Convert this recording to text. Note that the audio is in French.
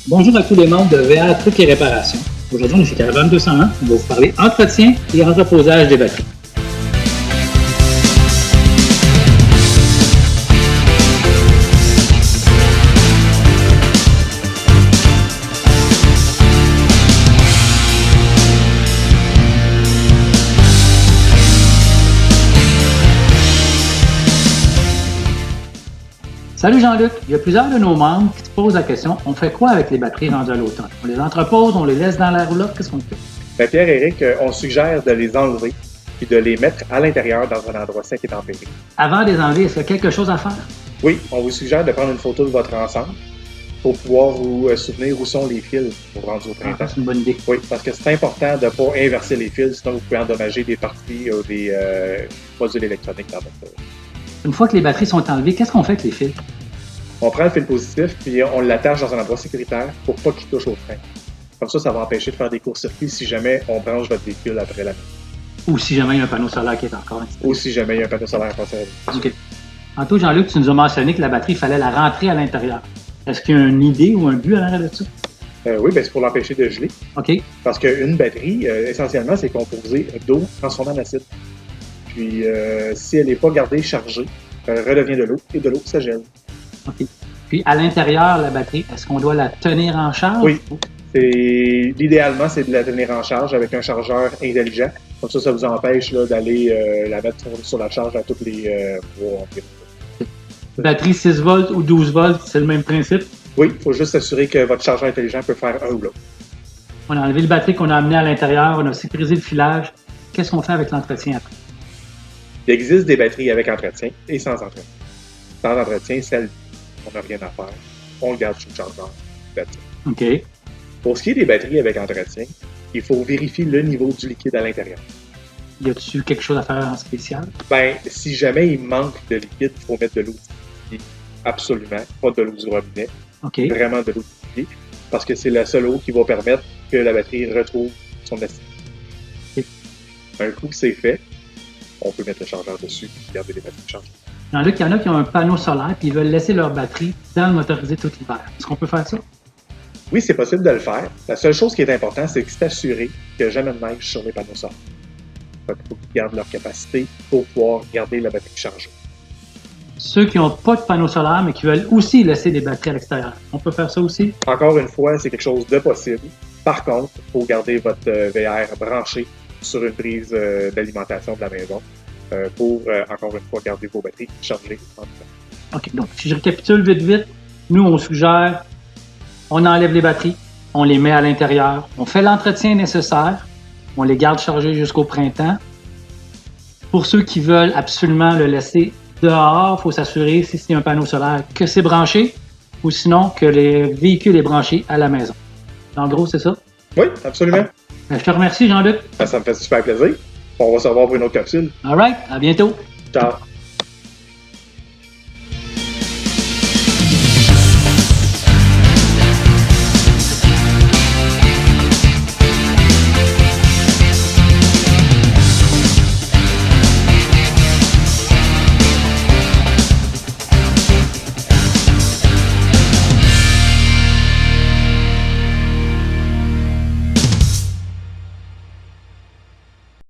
Bonjour à tous les membres de VR Trucs et Réparations. Aujourd'hui, on est chez Caravane 201. On va vous parler entretien et entreposage des batteries. Salut Jean-Luc, il y a plusieurs de nos membres qui se posent la question, on fait quoi avec les batteries rendues à l'automne? On les entrepose, on les laisse dans la roulotte, qu'est-ce qu'on fait? Ben Pierre-Éric, on suggère de les enlever et de les mettre à l'intérieur dans un endroit sec et tempéré. Avant de les enlever, est-ce qu'il y a quelque chose à faire? Oui, on vous suggère de prendre une photo de votre ensemble pour pouvoir vous souvenir où sont les fils pour rendre au printemps. C'est une bonne idée. Oui, parce que c'est important de ne pas inverser les fils, sinon vous pouvez endommager des parties ou des modules électroniques dans votre... Une fois que les batteries sont enlevées, qu'est-ce qu'on fait avec les fils? On prend le fil positif puis on l'attache dans un endroit sécuritaire pour pas qu'il touche au frein. Comme ça va empêcher de faire des courts-circuits si jamais on branche votre véhicule après la nuit. Ou si jamais il y a un panneau solaire qui est encore installé. Ou si jamais il y a un panneau solaire passé. OK. Tantôt, Jean-Luc, tu nous as mentionné que la batterie, il fallait la rentrer à l'intérieur. Est-ce qu'il y a une idée ou un but à l'arrière de ça? Oui, ben c'est pour l'empêcher de geler. OK. Parce qu'une batterie, essentiellement, c'est composé d'eau transformée en acide. Puis, si elle n'est pas gardée chargée, elle redevient de l'eau, et de l'eau, ça gèle. OK. Puis, à l'intérieur, la batterie, est-ce qu'on doit la tenir en charge? Oui. Idéalement, c'est de la tenir en charge avec un chargeur intelligent. Comme ça vous empêche là, d'aller la mettre sur la charge à toutes les mois. Batterie 6 volts ou 12 volts, c'est le même principe? Oui, il faut juste s'assurer que votre chargeur intelligent peut faire un ou l'autre. On a enlevé le batterie qu'on a amené à l'intérieur, on a sécurisé le filage. Qu'est-ce qu'on fait avec l'entretien après? Il existe des batteries avec entretien et sans entretien. Sans entretien, celle on n'a rien à faire. On le garde sur le chargeur. OK. Pour ce qui est des batteries avec entretien, il faut vérifier le niveau du liquide à l'intérieur. Y a-t-il quelque chose à faire en spécial? Ben, si jamais il manque de liquide, il faut mettre de l'eau distillée. Absolument. Pas de l'eau du robinet. OK. Vraiment de l'eau distillée. Parce que c'est la seule eau qui va permettre que la batterie retrouve son acidité. OK. Un coup que c'est fait, on peut mettre le chargeur dessus et garder les batteries chargées. Jean-Luc, il y en a qui ont un panneau solaire et ils veulent laisser leur batterie dans le motorisé tout l'hiver. Est-ce qu'on peut faire ça? Oui, c'est possible de le faire. La seule chose qui est importante, c'est de s'assurer qu'il n'y a jamais de neige sur les panneaux solaires. Il faut qu'ils gardent leur capacité pour pouvoir garder la batterie chargée. Ceux qui n'ont pas de panneau solaire, mais qui veulent aussi laisser des batteries à l'extérieur, on peut faire ça aussi? Encore une fois, c'est quelque chose de possible. Par contre, il faut garder votre VR branché sur une prise d'alimentation de la maison pour, encore une fois, garder vos batteries chargées en temps. OK, donc si je récapitule vite, nous, on suggère, on enlève les batteries, on les met à l'intérieur, on fait l'entretien nécessaire, on les garde chargés jusqu'au printemps. Pour ceux qui veulent absolument le laisser dehors, il faut s'assurer, si c'est un panneau solaire, que c'est branché ou sinon que le véhicule est branché à la maison. En gros, c'est ça? Oui, absolument. Je te remercie, Jean-Luc. Ça me fait super plaisir. On va se revoir pour une autre capsule. All right, à bientôt. Ciao.